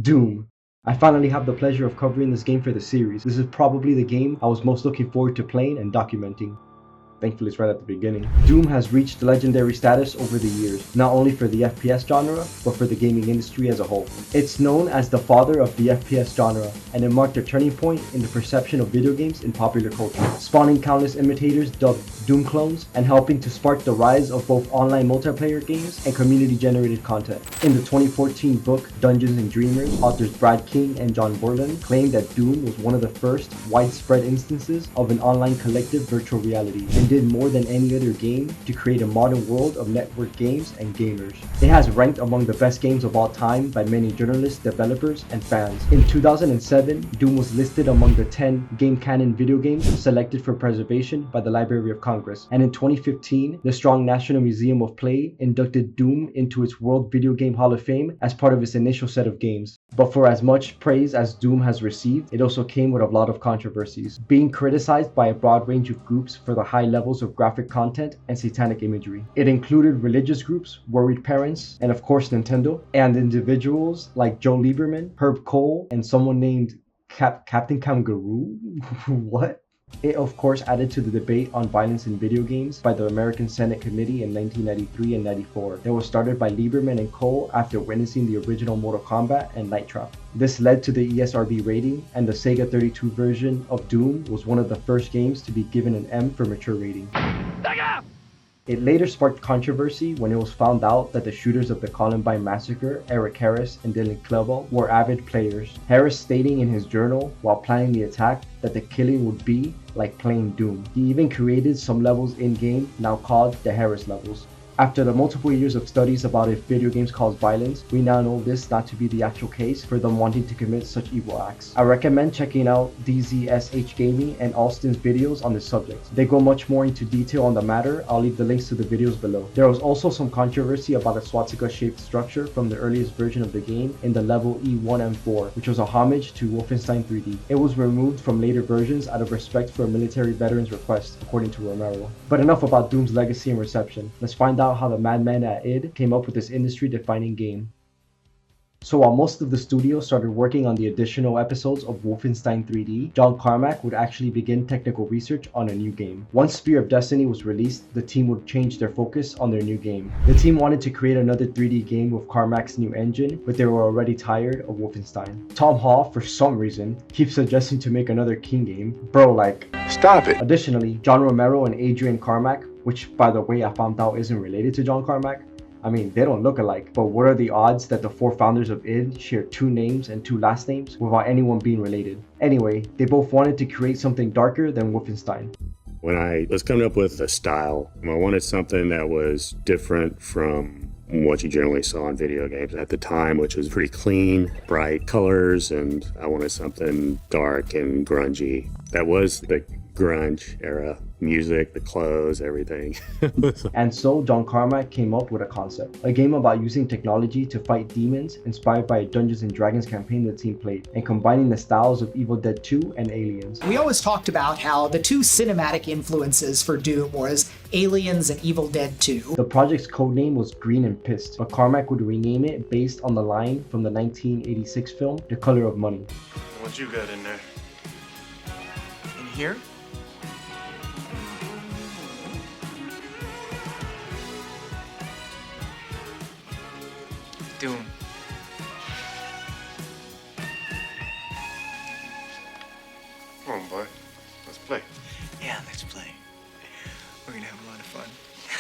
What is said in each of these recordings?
Doom. I finally have the pleasure of covering this game for the series. This is probably the game I was most looking forward to playing and documenting. Thankfully it's right at the beginning. Doom has reached legendary status over the years, not only for the FPS genre, but for the gaming industry as a whole. It's known as the father of the FPS genre, and it marked a turning point in the perception of video games in popular culture, spawning countless imitators dubbed Doom clones, and helping to spark the rise of both online multiplayer games and community-generated content. In the 2014 book Dungeons and Dreamers, authors Brad King and John Borland claimed that Doom was one of the first widespread instances of an online collective virtual reality, and did more than any other game to create a modern world of network games and gamers. It has ranked among the best games of all time by many journalists, developers, and fans. In 2007, Doom was listed among the 10 game canon video games selected for preservation by the Library of Congress. And in 2015, the Strong National Museum of Play inducted Doom into its World Video Game Hall of Fame as part of its initial set of games. But for as much praise as Doom has received, it also came with a lot of controversies, being criticized by a broad range of groups for the high levels of graphic content and satanic imagery. It included religious groups, worried parents, and of course Nintendo, and individuals like Joe Lieberman, Herb Cole, and someone named Captain Kangaroo? What? It of course added to the debate on violence in video games by the American Senate Committee in 1993 and 94 that was started by Lieberman and Cole after witnessing the original Mortal Kombat and Night Trap. This led to the ESRB rating, and the Sega 32 version of Doom was one of the first games to be given an M for mature rating. It later sparked controversy when it was found out that the shooters of the Columbine massacre, Eric Harris and Dylan Klebold, were avid players. Harris stating in his journal while planning the attack that the killing would be like playing Doom. He even created some levels in-game now called the Harris levels. After the multiple years of studies about if video games cause violence, we now know this not to be the actual case for them wanting to commit such evil acts. I recommend checking out DZSH Gaming and Alston's videos on this subject. They go much more into detail on the matter. I'll leave the links to the videos below. There was also some controversy about a swastika shaped structure from the earliest version of the game in the level E1M4, which was a homage to Wolfenstein 3D. It was removed from later versions out of respect for a military veteran's request, according to Romero. But enough about Doom's legacy and reception. Let's find out how the madman at id came up with this industry-defining game. So while most of the studio started working on the additional episodes of Wolfenstein 3D, John Carmack would actually begin technical research on a new game. Once Spear of Destiny was released, the team would change their focus on their new game. The team wanted to create another 3D game with Carmack's new engine, but they were already tired of Wolfenstein. Tom Hall, for some reason, keeps suggesting to make another King game. Bro, like, stop it! Additionally, John Romero and Adrian Carmack, which by the way I found out isn't related to John Carmack, I mean, they don't look alike, but what are the odds that the four founders of id share two names and two last names without anyone being related? Anyway, they both wanted to create something darker than Wolfenstein. When I was coming up with a style, I wanted something that was different from what you generally saw in video games at the time, which was pretty clean, bright colors, and I wanted something dark and grungy. That was the grunge era music, the clothes, everything. And so John Carmack came up with a concept, a game about using technology to fight demons inspired by a Dungeons and Dragons campaign the team played, and combining the styles of Evil Dead 2 and Aliens. We always talked about how the two cinematic influences for Doom was Aliens and Evil Dead 2. The project's codename was Green and Pissed, but Carmack would rename it based on the line from the 1986 film The Color of Money. What you got in there? In here? Doom. Come on, boy. Let's play. Yeah, let's play. We're gonna have a lot of fun.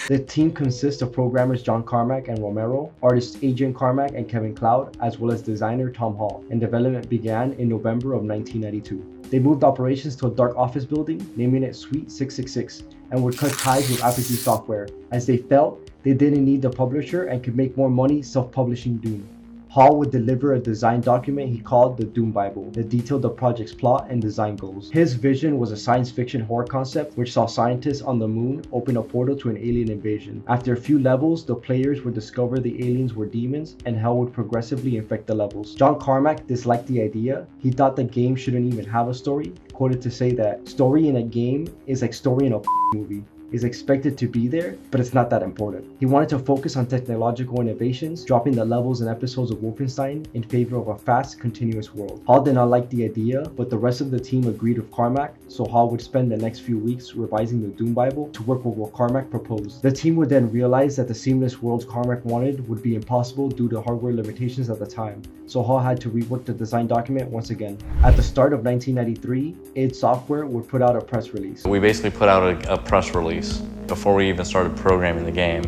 The team consists of programmers John Carmack and Romero, artists Adrian Carmack and Kevin Cloud, as well as designer Tom Hall, and development began in November of 1992. They moved operations to a dark office building, naming it Suite 666, and would cut ties with Apogee Software, as they felt they didn't need the publisher and could make more money self-publishing Doom. Hall would deliver a design document he called the Doom Bible that detailed the project's plot and design goals. His vision was a science fiction horror concept which saw scientists on the moon open a portal to an alien invasion. After a few levels, the players would discover the aliens were demons and hell would progressively infect the levels. John Carmack disliked the idea. He thought the game shouldn't even have a story, quoted to say that story in a game is like story in a movie. Is expected to be there, but it's not that important. He wanted to focus on technological innovations, dropping the levels and episodes of Wolfenstein in favor of a fast, continuous world. Hall did not like the idea, but the rest of the team agreed with Carmack, so Hall would spend the next few weeks revising the Doom Bible to work with what Carmack proposed. The team would then realize that the seamless worlds Carmack wanted would be impossible due to hardware limitations at the time, so Hall had to rework the design document once again. At the start of 1993, id Software would put out a press release. We basically put out a press release before we even started programming the game,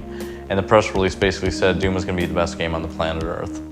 and the press release basically said Doom was going to be the best game on the planet Earth.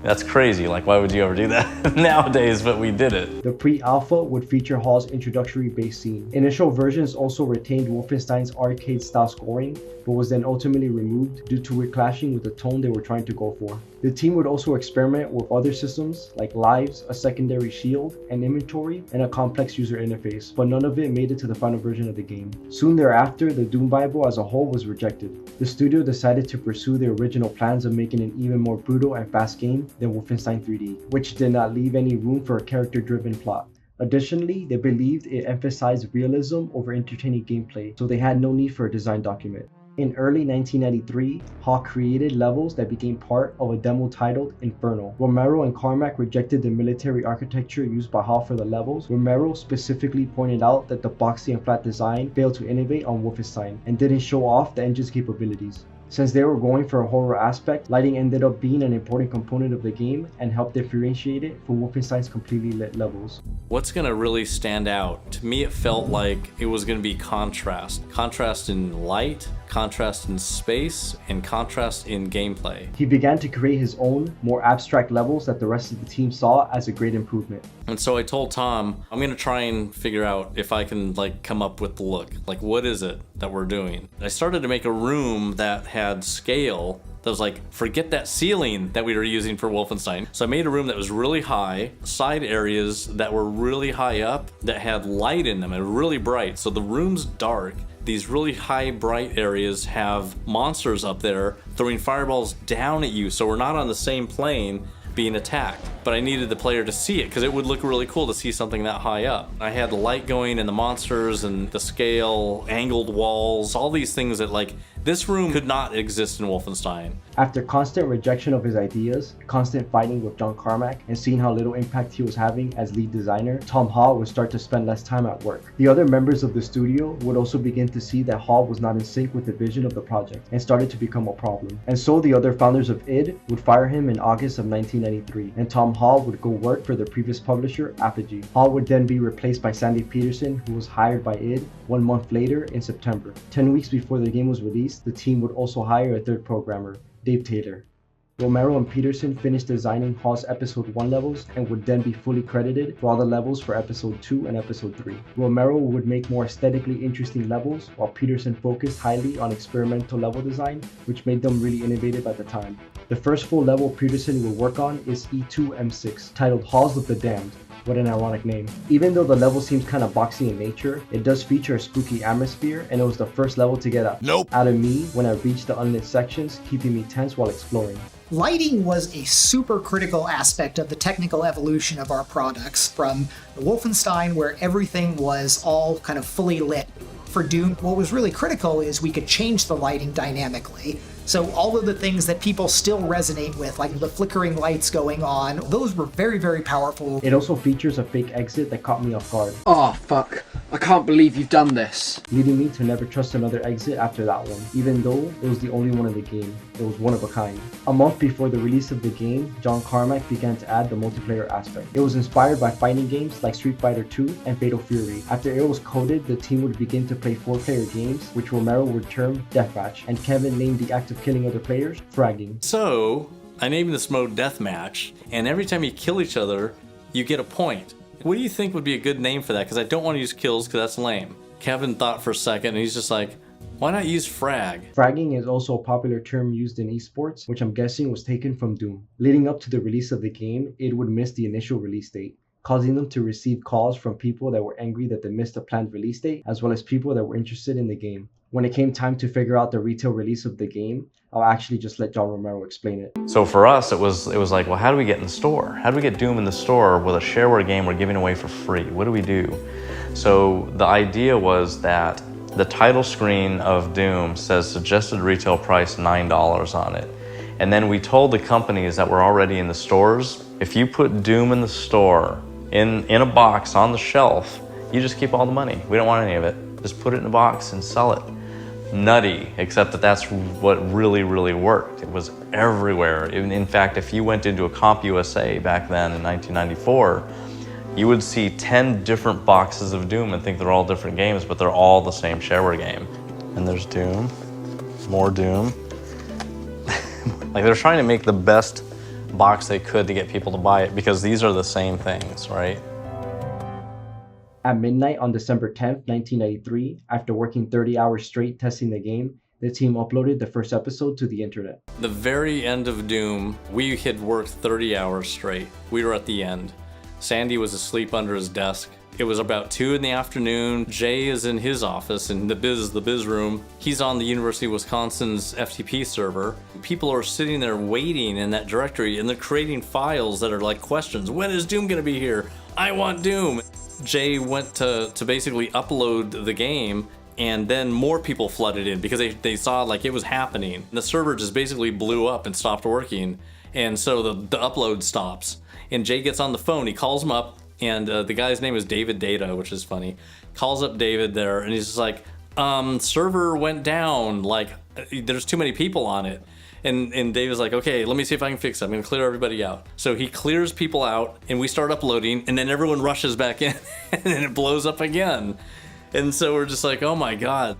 That's crazy, like why would you ever do that nowadays, but we did it. The pre-alpha would feature Hall's introductory base scene. Initial versions also retained Wolfenstein's arcade-style scoring, but was then ultimately removed due to it clashing with the tone they were trying to go for. The team would also experiment with other systems like lives, a secondary shield, an inventory, and a complex user interface, but none of it made it to the final version of the game. Soon thereafter, the Doom Bible as a whole was rejected. The studio decided to pursue their original plans of making an even more brutal and fast game than Wolfenstein 3D, which did not leave any room for a character-driven plot. Additionally, they believed it emphasized realism over entertaining gameplay, so they had no need for a design document. In early 1993, Hall created levels that became part of a demo titled Inferno. Romero and Carmack rejected the military architecture used by Hall for the levels. Romero specifically pointed out that the boxy and flat design failed to innovate on Wolfenstein and didn't show off the engine's capabilities. Since they were going for a horror aspect, lighting ended up being an important component of the game and helped differentiate it from Wolfenstein's completely lit levels. What's going to really stand out? To me, it felt like it was going to be contrast. Contrast in light, contrast in space, and contrast in gameplay. He began to create his own, more abstract levels that the rest of the team saw as a great improvement. And so I told Tom, I'm going to try and figure out if I can come up with the look. Like, what is it that we're doing? I started to make a room that had scale that was like, forget that ceiling that we were using for Wolfenstein. So I made a room that was really high, side areas that were really high up, that had light in them and really bright. So the room's dark. These really high, bright areas have monsters up there throwing fireballs down at you, so we're not on the same plane being attacked. But I needed the player to see it because it would look really cool to see something that high up. I had the light going and the monsters and the scale, angled walls, all these things that this room could not exist in Wolfenstein. After constant rejection of his ideas, constant fighting with John Carmack, and seeing how little impact he was having as lead designer, Tom Hall would start to spend less time at work. The other members of the studio would also begin to see that Hall was not in sync with the vision of the project and started to become a problem. And so the other founders of id would fire him in August of 1993, and Tom Hall would go work for the previous publisher, Apogee. Hall would then be replaced by Sandy Peterson, who was hired by id 1 month later in September. 10 weeks before the game was released, the team would also hire a third programmer, Dave Taylor. Romero and Peterson finished designing Hall's Episode 1 levels and would then be fully credited for all the levels for Episode 2 and Episode 3. Romero would make more aesthetically interesting levels, while Peterson focused highly on experimental level design, which made them really innovative at the time. The first full level Peterson will work on is E2M6, titled Halls of the Damned. What an ironic name. Even though the level seems kind of boxy in nature, it does feature a spooky atmosphere, and it was the first level to get out of me when I reached the unlit sections, keeping me tense while exploring. Lighting was a super critical aspect of the technical evolution of our products, from the Wolfenstein, where everything was all kind of fully lit. For Doom, what was really critical is we could change the lighting dynamically. So all of the things that people still resonate with, like the flickering lights going on, those were very, very powerful. It also features a fake exit that caught me off guard. Oh, fuck. I can't believe you've done this. Leading me to never trust another exit after that one, even though it was the only one in the game. It was one of a kind. A month before the release of the game, John Carmack began to add the multiplayer aspect. It was inspired by fighting games like Street Fighter II and Fatal Fury. After it was coded, the team would begin to play 4-player games, which Romero would term Deathmatch, and Kevin named the act of killing other players fragging. So, I named this mode Deathmatch, and every time you kill each other, you get a point. What do you think would be a good name for that? Because I don't want to use kills because that's lame. Kevin thought for a second, and he's just like, why not use frag? Fragging is also a popular term used in esports, which I'm guessing was taken from Doom. Leading up to the release of the game, it would miss the initial release date, causing them to receive calls from people that were angry that they missed a planned release date, as well as people that were interested in the game. When it came time to figure out the retail release of the game, I'll actually just let John Romero explain it. So for us, it was like, well, how do we get in the store? How do we get Doom in the store with a shareware game we're giving away for free? What do we do? So the idea was that the title screen of Doom says suggested retail price $9 on it. And then we told the companies that were already in the stores, if you put Doom in the store, in a box on the shelf, you just keep all the money. We don't want any of it. Just put it in a box and sell it. Nutty, except that that's what really, really worked. It was everywhere. In fact, if you went into a CompUSA back then in 1994, you would see 10 different boxes of Doom and think they're all different games, but they're all the same shareware game. And there's Doom, more Doom. Like, they're trying to make the best box they could to get people to buy it, because these are the same things, right? At midnight on December 10th, 1993, after working 30 hours straight testing the game, the team uploaded the first episode to the internet. The very end of Doom, we had worked 30 hours straight. We were at the end. Sandy was asleep under his desk. It was about 2 in the afternoon. Jay is in his office in the biz room. He's on the University of Wisconsin's FTP server. People are sitting there waiting in that directory, and they're creating files that are like questions. When is Doom gonna be here? I want Doom. Jay went to basically upload the game, and then more people flooded in because they saw like it was happening. The server just basically blew up and stopped working, and so the upload stops. And Jay gets on the phone, he calls him up, and the guy's name is David Data, which is funny. Calls up David there, and he's just like, server went down, like there's too many people on it. And David's like, okay, let me see if I can fix it. I'm gonna clear everybody out. So he clears people out, and we start uploading, and then everyone rushes back in, and then it blows up again. And so we're just like, oh my god.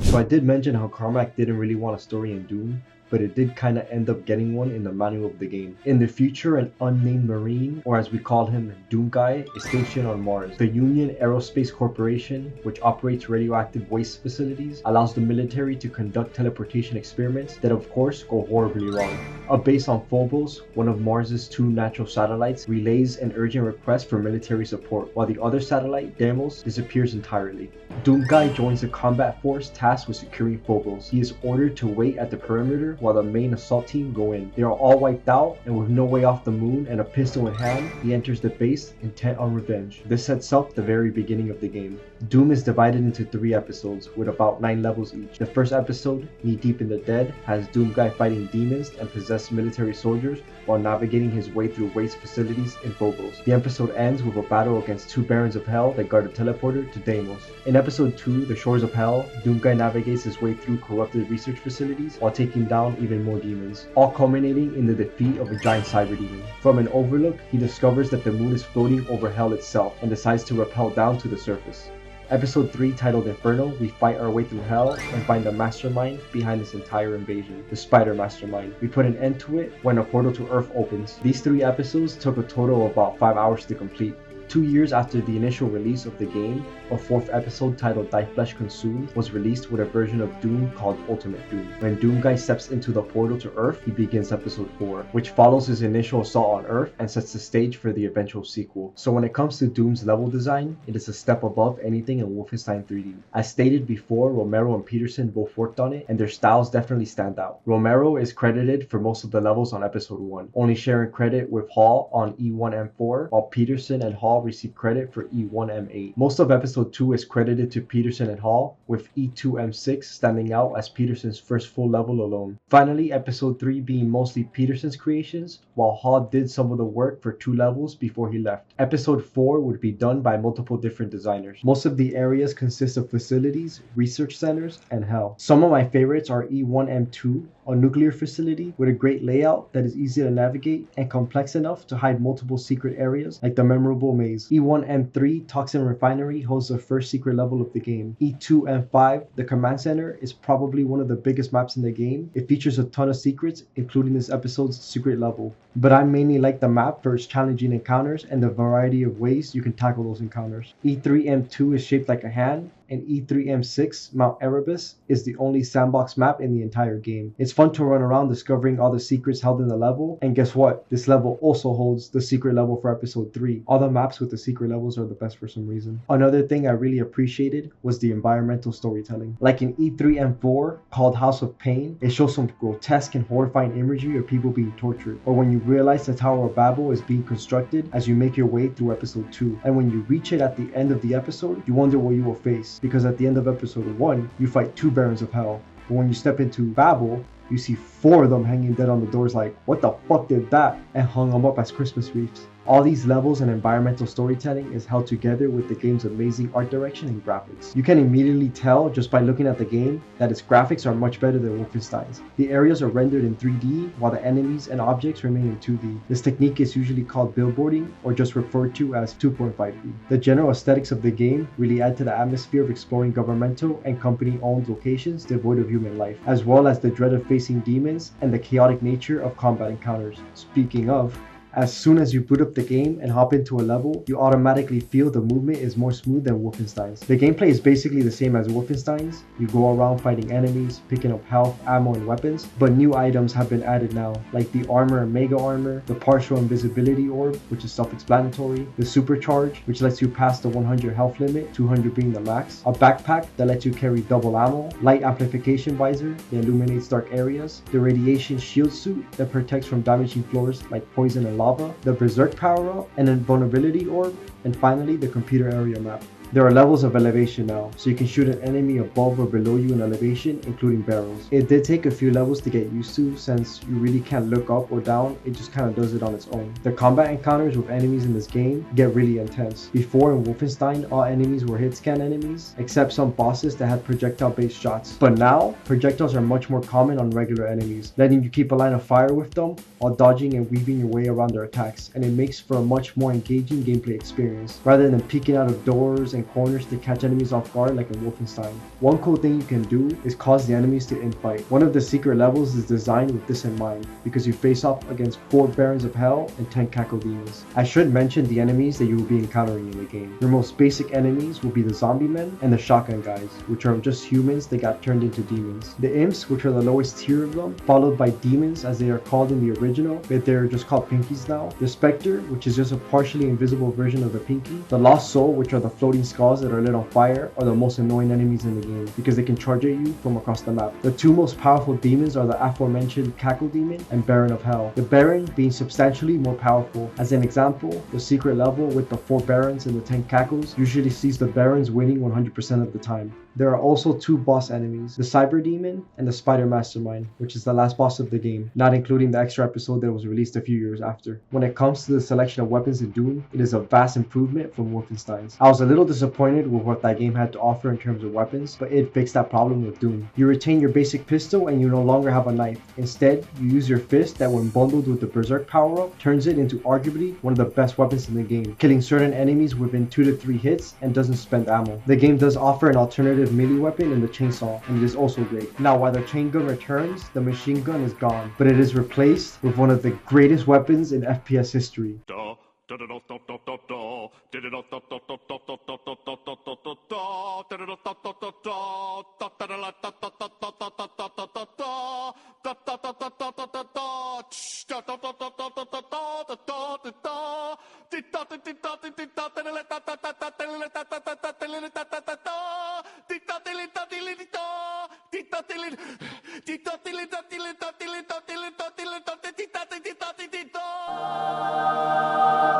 So I did mention how Carmack didn't really want a story in Doom, but it did kind of end up getting one in the manual of the game. In the future, an unnamed Marine, or as we call him, Doom Guy, is stationed on Mars. The Union Aerospace Corporation, which operates radioactive waste facilities, allows the military to conduct teleportation experiments that of course go horribly wrong. A base on Phobos, one of Mars's 2 natural satellites, relays an urgent request for military support, while the other satellite, Deimos, disappears entirely. Doom Guy joins the combat force tasked with securing Phobos. He is ordered to wait at the perimeter while the main assault team go in. They are all wiped out, and with no way off the moon and a pistol in hand, he enters the base intent on revenge. This sets up the very beginning of the game. Doom is divided into 3 episodes with about 9 levels each. The first episode, Knee Deep in the Dead, has Doom Guy fighting demons and possessed military soldiers while navigating his way through waste facilities in Phobos. The episode ends with a battle against 2 Barons of Hell that guard a teleporter to Deimos. In episode 2, The Shores of Hell, Doom Guy navigates his way through corrupted research facilities while taking down even more demons, all culminating in the defeat of a giant cyber demon. From an overlook, he discovers that the moon is floating over Hell itself and decides to rappel down to the surface. Episode 3, titled Inferno, we fight our way through Hell and find the mastermind behind this entire invasion, the Spider Mastermind. We put an end to it when a portal to Earth opens. These 3 episodes took a total of about 5 hours to complete. 2 years after the initial release of the game, a 4th episode titled Thy Flesh Consumed was released with a version of Doom called Ultimate Doom. When Doomguy steps into the portal to Earth, he begins episode 4, which follows his initial assault on Earth and sets the stage for the eventual sequel. So when it comes to Doom's level design, it is a step above anything in Wolfenstein 3D. As stated before, Romero and Peterson both worked on it, and their styles definitely stand out. Romero is credited for most of the levels on episode 1, only sharing credit with Hall on E1M4, while Peterson and Hall receive credit for E1M8. Most of episode 2 is credited to Peterson and Hall, with E2M6 standing out as Peterson's first full level alone. Finally, episode 3 being mostly Peterson's creations, while Hall did some of the work for 2 levels before he left. Episode 4 would be done by multiple different designers. Most of the areas consist of facilities, research centers, and hell. Some of my favorites are E1M2, a nuclear facility with a great layout that is easy to navigate and complex enough to hide multiple secret areas like the memorable maze. E1M3 Toxin Refinery holds the first secret level of the game. E2M5, the command center, is probably one of the biggest maps in the game. It features a ton of secrets, including this episode's secret level. But I mainly like the map for its challenging encounters and the variety of ways you can tackle those encounters. E3M2 is shaped like a hand, and E3M6 Mount Erebus is the only sandbox map in the entire game. It's fun to run around discovering all the secrets held in the level, and guess what? This level also holds the secret level for episode 3. All the maps with the secret levels are the best for some reason. Another thing I really appreciated was the environmental storytelling. Like in E3M4, called House of Pain, it shows some grotesque and horrifying imagery of people being tortured, or when you realize the Tower of Babel is being constructed as you make your way through episode 2, and when you reach it at the end of the episode, you wonder what you will face, because at the end of episode 1, you fight 2 Barons of Hell, but when you step into Babel, you see 4 of them hanging dead on the doors like, what the fuck did that? And hung them up as Christmas wreaths. All these levels and environmental storytelling is held together with the game's amazing art direction and graphics. You can immediately tell just by looking at the game that its graphics are much better than Wolfenstein's. The areas are rendered in 3D while the enemies and objects remain in 2D. This technique is usually called billboarding or just referred to as 2.5D. The general aesthetics of the game really add to the atmosphere of exploring governmental and company-owned locations devoid of human life, as well as the dread of facing demons and the chaotic nature of combat encounters. Speaking of, as soon as you boot up the game and hop into a level, you automatically feel the movement is more smooth than Wolfenstein's. The gameplay is basically the same as Wolfenstein's. You go around fighting enemies, picking up health, ammo, and weapons, but new items have been added now, like the armor and mega armor, the partial invisibility orb, which is self-explanatory, the supercharge, which lets you pass the 100 health limit, 200 being the max, a backpack that lets you carry double ammo, light amplification visor that illuminates dark areas, the radiation shield suit that protects from damaging floors like poison and lava, the Berserk power-up, an invulnerability orb, and finally the computer area map. There are levels of elevation now, so you can shoot an enemy above or below you in elevation, including barrels. It did take a few levels to get used to, since you really can't look up or down, it just kind of does it on its own. The combat encounters with enemies in this game get really intense. Before in Wolfenstein, all enemies were hit scan enemies, except some bosses that had projectile based shots. But now, projectiles are much more common on regular enemies, letting you keep a line of fire with them while dodging and weaving your way around their attacks, and it makes for a much more engaging gameplay experience, rather than peeking out of doors and corners to catch enemies off guard like in Wolfenstein. One cool thing you can do is cause the enemies to infight. One of the secret levels is designed with this in mind, because you face off against 4 Barons of Hell and 10 Cackle Demons. I should mention the enemies that you will be encountering in the game. Your most basic enemies will be the zombie men and the shotgun guys, which are just humans that got turned into demons. The imps, which are the lowest tier of them, followed by demons as they are called in the original, but they're just called pinkies now. The specter, which is just a partially invisible version of the pinky. The lost soul, which are the floating skulls that are lit on fire, are the most annoying enemies in the game because they can charge at you from across the map. The 2 most powerful demons are the aforementioned Cackle Demon and Baron of Hell, the Baron being substantially more powerful. As an example, the secret level with the 4 Barons and the 10 Cackles usually sees the Barons winning 100% of the time. There are also 2 boss enemies, the Cyber Demon and the Spider Mastermind, which is the last boss of the game, not including the extra episode that was released a few years after. When it comes to the selection of weapons in Doom, it is a vast improvement from Wolfenstein's. I was a little disappointed with what that game had to offer in terms of weapons, but it fixed that problem with Doom. You retain your basic pistol and you no longer have a knife. Instead, you use your fist that, when bundled with the Berserk power-up, turns it into arguably one of the best weapons in the game, killing certain enemies within 2 to 3 hits and doesn't spend ammo. The game does offer an alternative melee weapon in the chainsaw, and it is also great. Now, while the chain gun returns, the machine gun is gone, but it is replaced with one of the greatest weapons in FPS history.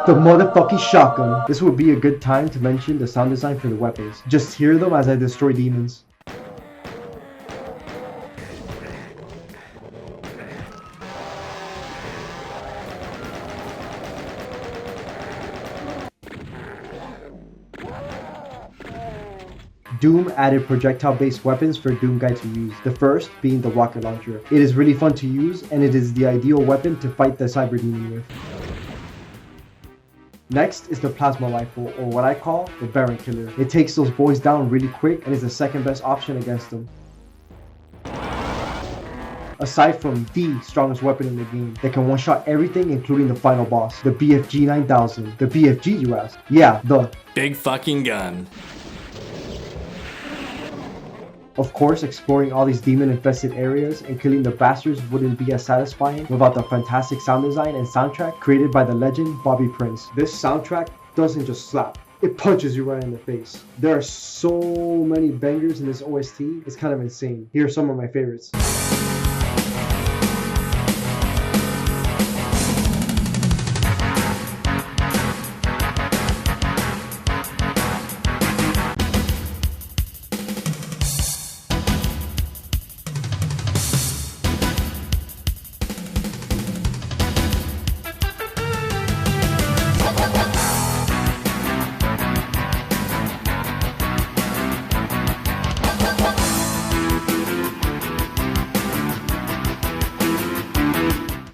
The motherfucking shotgun. This would be a good time to mention the sound design for the weapons. Just hear them as I destroy demons. Doom added projectile-based weapons for Doom Guy to use, the first being the rocket launcher. It is really fun to use, and it is the ideal weapon to fight the cyber demon with. Next is the plasma rifle, or what I call the Baron Killer. It takes those boys down really quick and is the second best option against them. Aside from the strongest weapon in the game that can one-shot everything including the final boss, the BFG 9000. The BFG, you ask? Yeah, the big fucking gun. Of course, exploring all these demon-infested areas and killing the bastards wouldn't be as satisfying without the fantastic sound design and soundtrack created by the legend Bobby Prince. This soundtrack doesn't just slap, it punches you right in the face. There are so many bangers in this OST, it's kind of insane. Here are some of my favorites.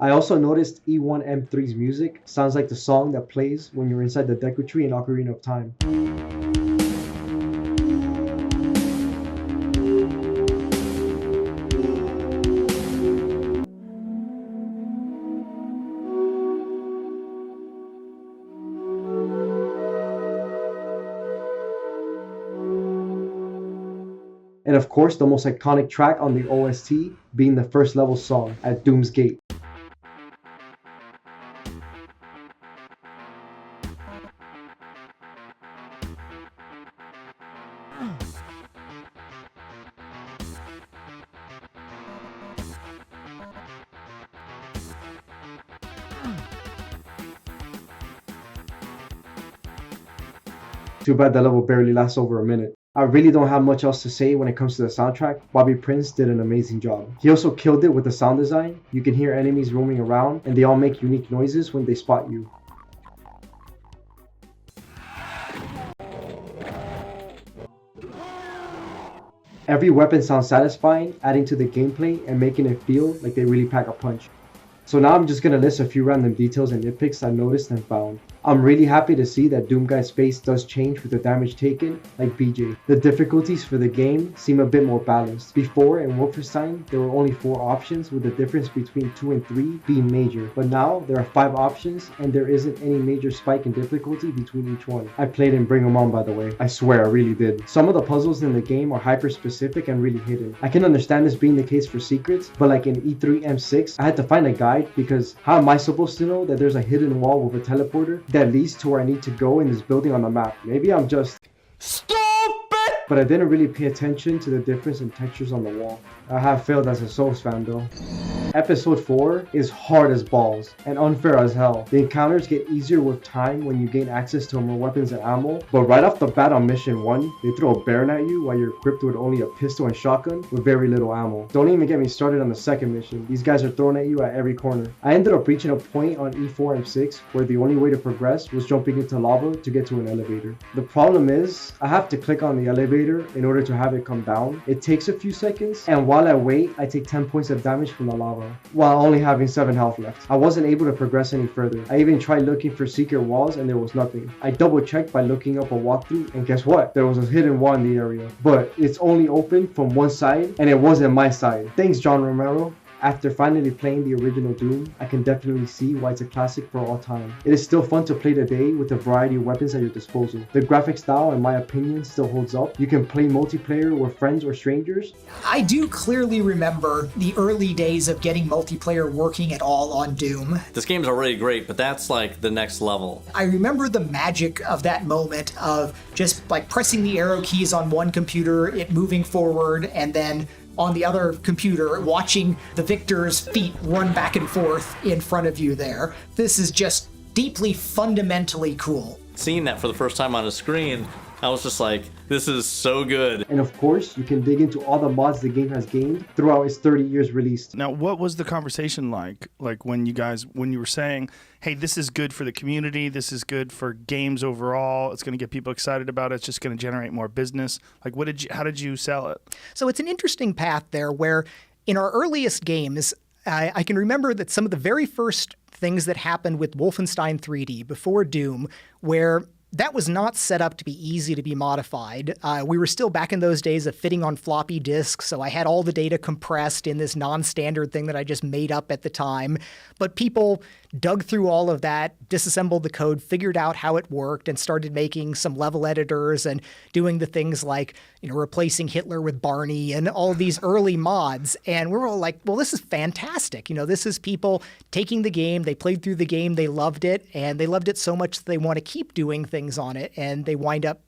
I also noticed E1M3's music sounds like the song that plays when you're inside the Deku Tree in Ocarina of Time. And of course, the most iconic track on the OST being the first level song at Doom's Gate. Too bad that level barely lasts over a minute. I really don't have much else to say when it comes to the soundtrack. Bobby Prince did an amazing job. He also killed it with the sound design. You can hear enemies roaming around and they all make unique noises when they spot you. Every weapon sounds satisfying, adding to the gameplay and making it feel like they really pack a punch. So now I'm just going to list a few random details and nitpicks I noticed and found. I'm really happy to see that Doom Guy's face does change with the damage taken, like BJ. The difficulties for the game seem a bit more balanced. Before, in Wolfenstein, there were only 4 options, with the difference between 2 and 3 being major. But now, there are 5 options, and there isn't any major spike in difficulty between each one. I played in Bring 'em On, by the way. I swear, I really did. Some of the puzzles in the game are hyper-specific and really hidden. I can understand this being the case for secrets, but like in E3 M6, I had to find a guide, because how am I supposed to know that there's a hidden wall with a teleporter that leads to where I need to go in this building on the map? Maybe I'm just stupid! But I didn't really pay attention to the difference in textures on the wall. I have failed as a Souls fan though. Episode 4 is hard as balls and unfair as hell. The encounters get easier with time when you gain access to more weapons and ammo, but right off the bat on mission 1, they throw a Baron at you while you're equipped with only a pistol and shotgun with very little ammo. Don't even get me started on the second mission. These guys are thrown at you at every corner. I ended up reaching a point on E4 and 6 where the only way to progress was jumping into lava to get to an elevator. The problem is, I have to click on the elevator in order to have it come down. It takes a few seconds, and while I wait, I take 10 points of damage from the lava, while only having 7 health left. I wasn't able to progress any further. I even tried looking for secret walls and there was nothing. I double checked by looking up a walkthrough, and guess what? There was a hidden wall in the area, but it's only open from one side and it wasn't my side. Thanks, John Romero. After finally playing the original Doom, I can definitely see why it's a classic for all time. It is still fun to play today with a variety of weapons at your disposal. The graphic style, in my opinion, still holds up. You can play multiplayer with friends or strangers. I do clearly remember the early days of getting multiplayer working at all on Doom. This game's already great, but that's like the next level. I remember the magic of that moment of just like pressing the arrow keys on one computer, it moving forward, and then on the other computer, watching the victor's feet run back and forth in front of you there. This is just deeply fundamentally cool. Seeing that for the first time on a screen, I was just like, this is so good. And of course, you can dig into all the mods the game has gained throughout its 30 years release. Now, what was the conversation like? Like when you were saying, hey, this is good for the community, this is good for games overall, it's going to get people excited about it, it's just going to generate more business. Like, how did you sell it? So it's an interesting path there where in our earliest games, I can remember that some of the very first things that happened with Wolfenstein 3D before Doom, where that was not set up to be easy to be modified. We were still back in those days of fitting on floppy disks, so I had all the data compressed in this non-standard thing that I just made up at the time. But people dug through all of that, disassembled the code, figured out how it worked, and started making some level editors and doing the things like, replacing Hitler with Barney and all of these early mods. And we were all like, well, this is fantastic. This is people taking the game, they played through the game, they loved it, and they loved it so much that they want to keep doing things on it, and they wind up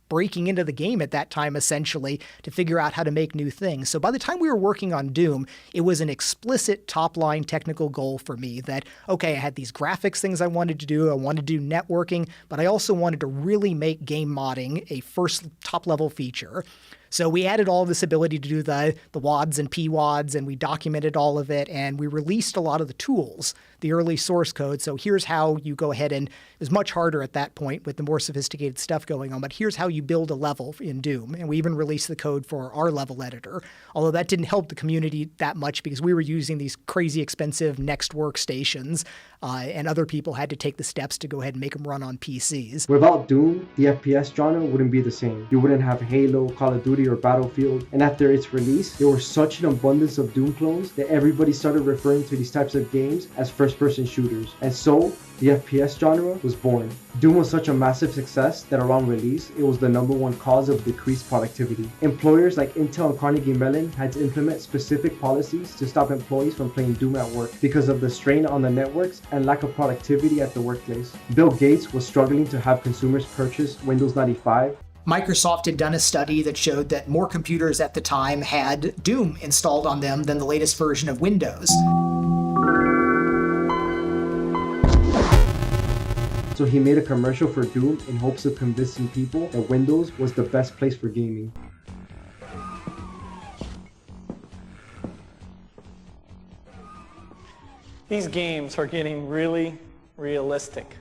breaking into the game at that time, essentially, to figure out how to make new things. So by the time we were working on Doom, it was an explicit top-line technical goal for me that, okay, I had these graphics things I wanted to do, I wanted to do networking, but I also wanted to really make game modding a first top-level feature. So we added all of this ability to do the WADs and PWADs, and we documented all of it, and we released a lot of the tools, the early source code. So here's how you go ahead, and it was much harder at that point with the more sophisticated stuff going on, but here's how you build a level in Doom. And we even released the code for our level editor, although that didn't help the community that much because we were using these crazy expensive Next workstations, and other people had to take the steps to go ahead and make them run on PCs. Without Doom, the FPS genre wouldn't be the same. You wouldn't have Halo, Call of Duty, or Battlefield. And after its release, there was such an abundance of Doom clones that everybody started referring to these types of games as first-person shooters. And so, the FPS genre was born. Doom was such a massive success that around release, it was the #1 cause of decreased productivity. Employers like Intel and Carnegie Mellon had to implement specific policies to stop employees from playing Doom at work because of the strain on the networks and lack of productivity at the workplace. Bill Gates was struggling to have consumers purchase Windows 95. Microsoft had done a study that showed that more computers at the time had Doom installed on them than the latest version of Windows. So he made a commercial for Doom in hopes of convincing people that Windows was the best place for gaming. These games are getting really realistic.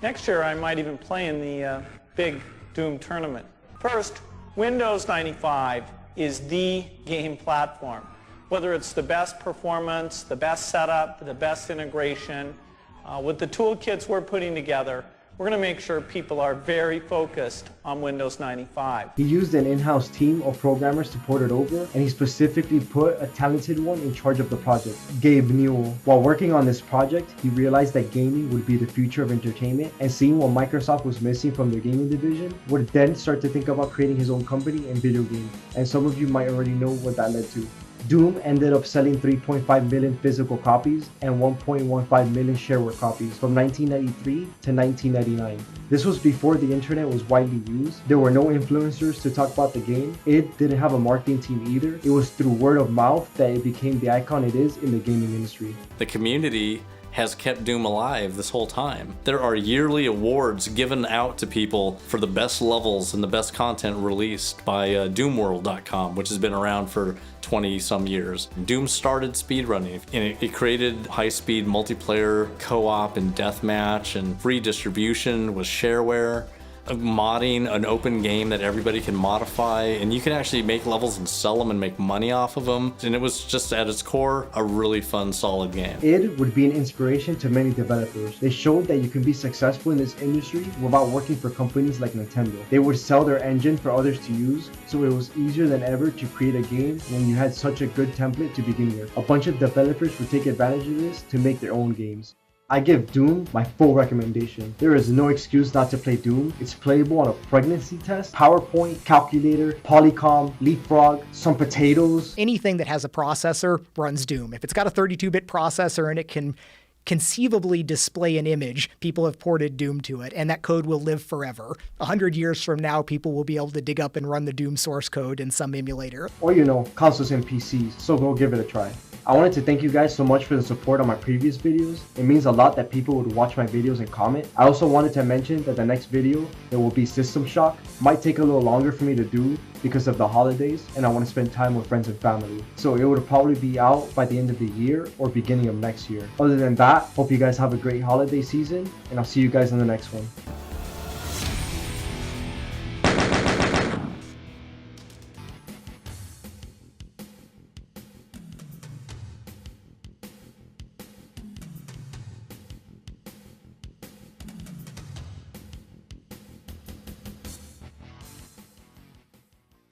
Next year I might even play in the big Doom tournament. First, Windows 95 is the game platform. Whether it's the best performance, the best setup, the best integration, with the toolkits we're putting together, we're going to make sure people are very focused on Windows 95. He used an in-house team of programmers to port it over, and he specifically put a talented one in charge of the project, Gabe Newell. While working on this project, he realized that gaming would be the future of entertainment, and seeing what Microsoft was missing from their gaming division, would then start to think about creating his own company in video games. And some of you might already know what that led to. Doom ended up selling 3.5 million physical copies and 1.15 million shareware copies from 1993 to 1999. This was before the internet was widely used. There were no influencers to talk about the game. It didn't have a marketing team either. It was through word of mouth that it became the icon it is in the gaming industry. The community has kept Doom alive this whole time. There are yearly awards given out to people for the best levels and the best content released by doomworld.com, which has been around for 20 some years. Doom started speedrunning, and it created high-speed multiplayer co-op and deathmatch and free distribution with shareware. modding an open game that everybody can modify, and you can actually make levels and sell them and make money off of them. And it was just at its core a really fun, solid game. Id would be an inspiration to many developers. They showed that you can be successful in this industry without working for companies like Nintendo. They would sell their engine for others to use, so it was easier than ever to create a game when you had such a good template to begin with. A bunch of developers would take advantage of this to make their own games. I give Doom my full recommendation. There is no excuse not to play Doom. It's playable on a pregnancy test, PowerPoint, calculator, Polycom, Leapfrog, some potatoes. Anything that has a processor runs Doom. If it's got a 32-bit processor and it can conceivably display an image, people have ported Doom to it, and that code will live forever. 100 years from now, people will be able to dig up and run the Doom source code in some emulator. Or consoles and PCs, so go give it a try. I wanted to thank you guys so much for the support on my previous videos. It means a lot that people would watch my videos and comment. I also wanted to mention that the next video, there will be System Shock. Might take a little longer for me to do because of the holidays, and I want to spend time with friends and family. So it would probably be out by the end of the year or beginning of next year. Other than that, hope you guys have a great holiday season, and I'll see you guys in the next one.